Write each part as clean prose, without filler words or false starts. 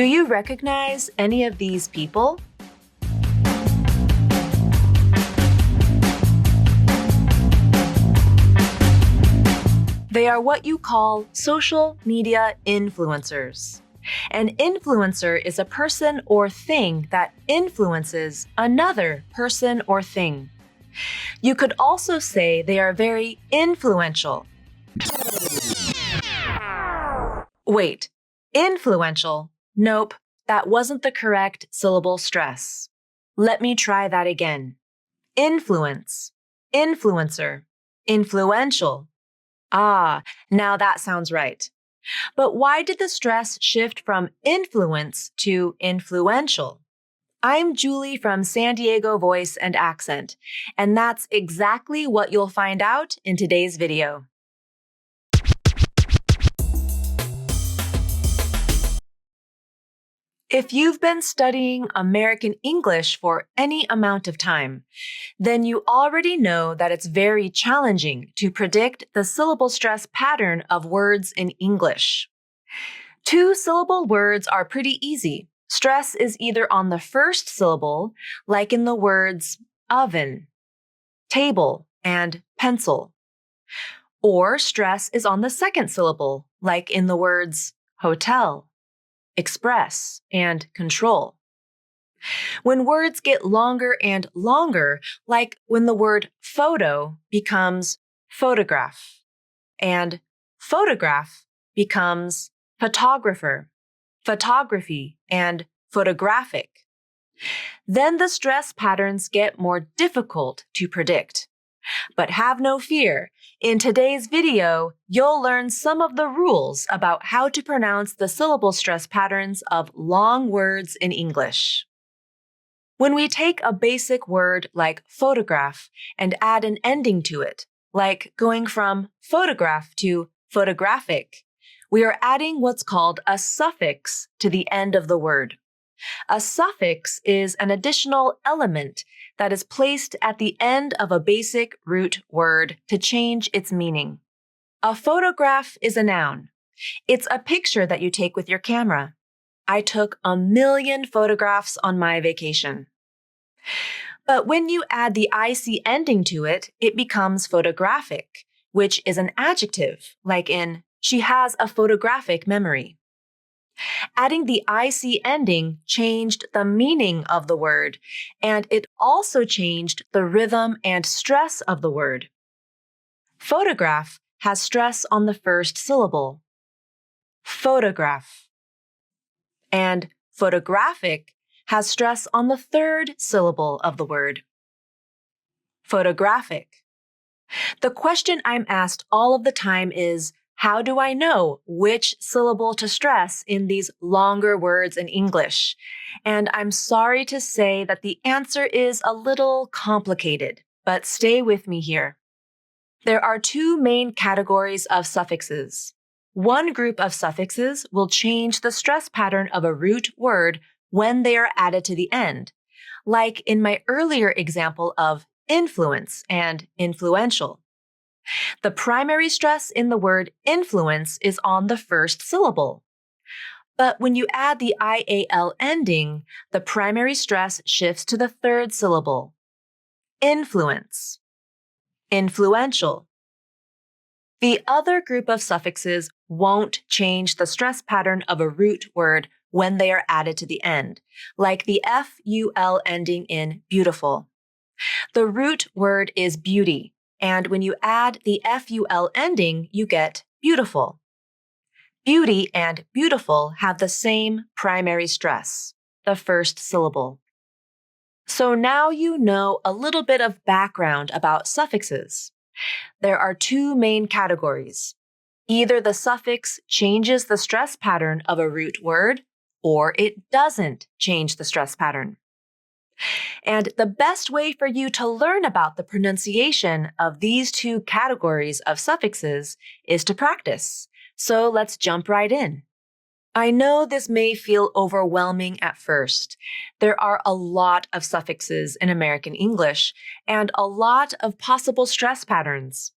Do you recognize any of these people? They are what you call social media influencers. An influencer is a person or thing that influences another person or thing. You could also say they are very influential. Wait, influential? Nope, that wasn't the correct syllable stress. Let me try that again. Influence, influencer, influential. Ah, now that sounds right. But why did the stress shift from influence to influential? I'm Julie from San Diego Voice and Accent, and that's exactly what you'll find out in today's video. If you've been studying American English for any amount of time, then you already know that it's very challenging to predict the syllable stress pattern of words in English. Two-syllable words are pretty easy. Stress is either on the first syllable, like in the words oven, table, and pencil, or stress is on the second syllable, like in the words hotel, express, and control. When words get longer and longer, like when the word photo becomes photograph, and photograph becomes photographer, photography, and photographic, then the stress patterns get more difficult to predict. But have no fear. In today's video, you'll learn some of the rules about how to pronounce the syllable stress patterns of long words in English. When we take a basic word like photograph and add an ending to it, like going from photograph to photographic, we are adding what's called a suffix to the end of the word. A suffix is an additional element that is placed at the end of a basic root word to change its meaning. A photograph is a noun. It's a picture that you take with your camera. I took 1,000,000 photographs on my vacation. But when you add the IC ending to it, it becomes photographic, which is an adjective, like in, she has a photographic memory. Adding the IC ending changed the meaning of the word, and it also changed the rhythm and stress of the word. Photograph has stress on the first syllable, photograph, and photographic has stress on the third syllable of the word, photographic. The question I'm asked all of the time is, how do I know which syllable to stress in these longer words in English? And I'm sorry to say that the answer is a little complicated, but stay with me here. There are two main categories of suffixes. One group of suffixes will change the stress pattern of a root word when they are added to the end, like in my earlier example of influence and influential. The primary stress in the word influence is on the first syllable. But when you add the IAL ending, the primary stress shifts to the third syllable. Influence, influential. The other group of suffixes won't change the stress pattern of a root word when they are added to the end, like the FUL ending in beautiful. The root word is beauty, and when you add the FUL ending, you get beautiful. Beauty and beautiful have the same primary stress, the first syllable. So now you know a little bit of background about suffixes. There are two main categories. Either the suffix changes the stress pattern of a root word, or it doesn't change the stress pattern. And the best way for you to learn about the pronunciation of these two categories of suffixes is to practice. So let's jump right in. I know this may feel overwhelming at first. There are a lot of suffixes in American English and a lot of possible stress patterns.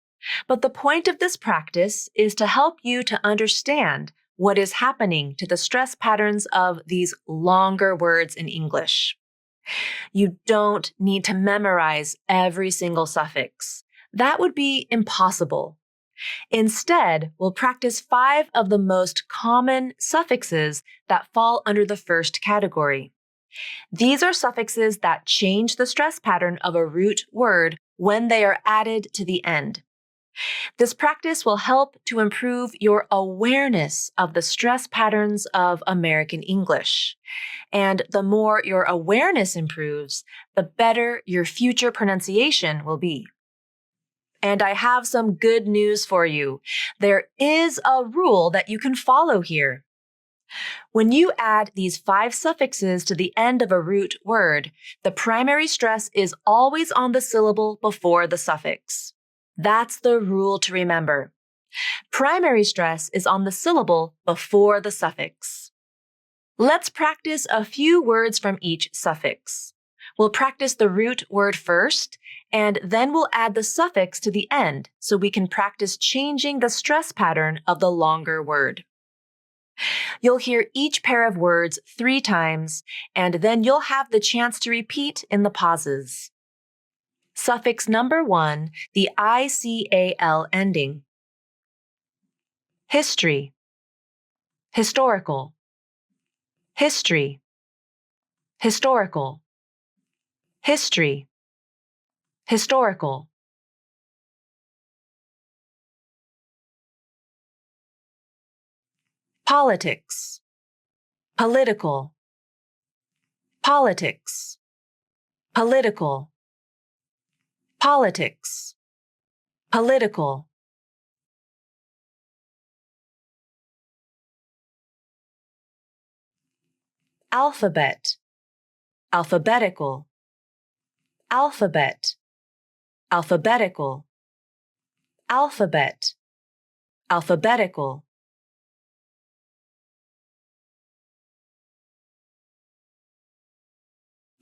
But the point of this practice is to help you to understand what is happening to the stress patterns of these longer words in English. You don't need to memorize every single suffix. That would be impossible. Instead, we'll practice 5 of the most common suffixes that fall under the first category. These are suffixes that change the stress pattern of a root word when they are added to the end. This practice will help to improve your awareness of the stress patterns of American English. And the more your awareness improves, the better your future pronunciation will be. And I have some good news for you. There is a rule that you can follow here. When you add these 5 suffixes to the end of a root word, the primary stress is always on the syllable before the suffix. That's the rule to remember. Primary stress is on the syllable before the suffix. Let's practice a few words from each suffix. We'll practice the root word first, and then we'll add the suffix to the end so we can practice changing the stress pattern of the longer word. You'll hear each pair of words 3 times, and then you'll have the chance to repeat in the pauses. Suffix number 1, the ical ending. History, historical, history, historical, history, historical. Politics, political, politics, political, politics, political. Alphabet, alphabetical, alphabet, alphabetical, alphabet, alphabetical.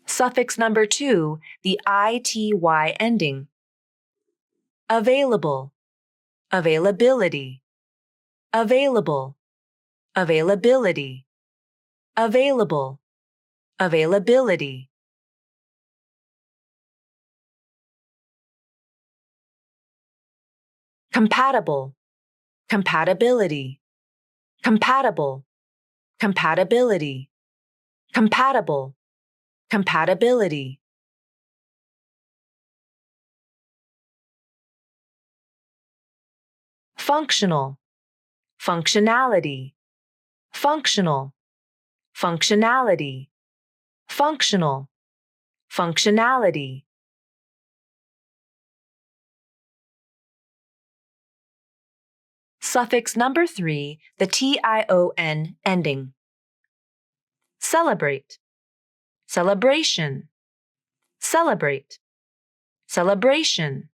Suffix number 2, the ity ending. Available, availability, available, availability, available, availability. Compatible, compatibility, compatible, compatibility, compatible, compatibility. Functional, functionality, functional, functionality, functional, functionality. Suffix number 3, the tion ending. Celebrate, celebration, celebrate, celebration,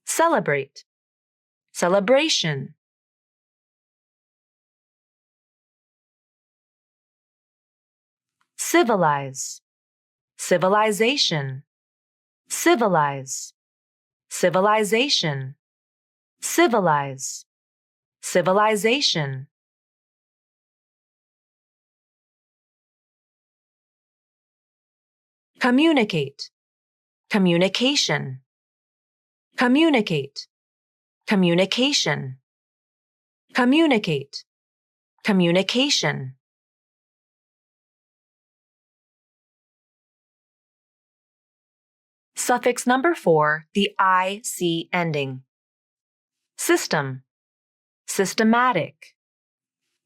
celebrate, celebration. Civilize, civilization, civilize, civilization, civilize, civilization. Communicate, communication, communicate, communication, communicate, communication. Suffix number 4, the ic ending. System, systematic,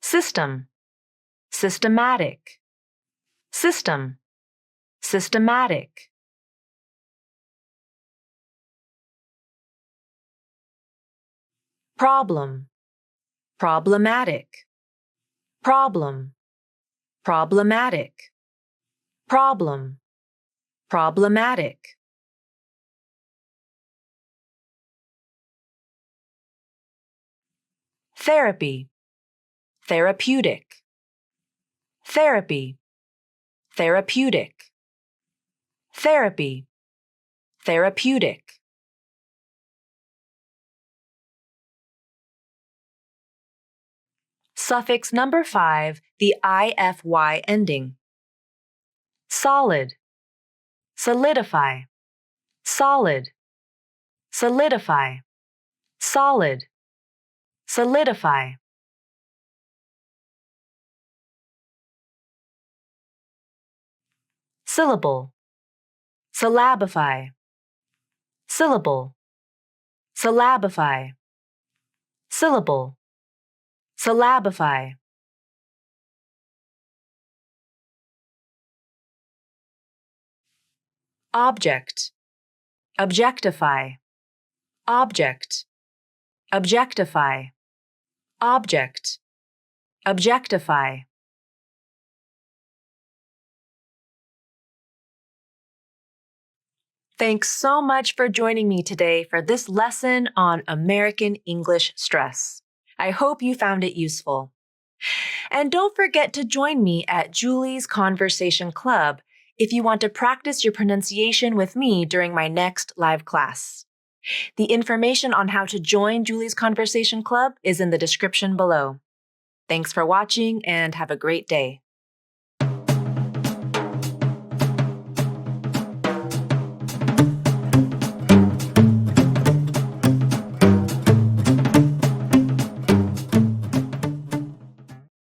system, systematic, system, systematic. Problem, problematic, problem, problematic, problem, problematic. Therapy, therapeutic, therapy, therapeutic, therapy, therapeutic. Suffix number 5, the ify ending. Solid, solidify, solid, solidify, solid, solidify. Syllable, syllabify, syllable, syllabify, syllable, syllabify. Object, objectify, object, objectify, object, objectify. Thanks so much for joining me today for this lesson on American English stress. I hope you found it useful. And don't forget to join me at Julie's Conversation Club if you want to practice your pronunciation with me during my next live class. The information on how to join Julie's Conversation Club is in the description below. Thanks for watching and have a great day.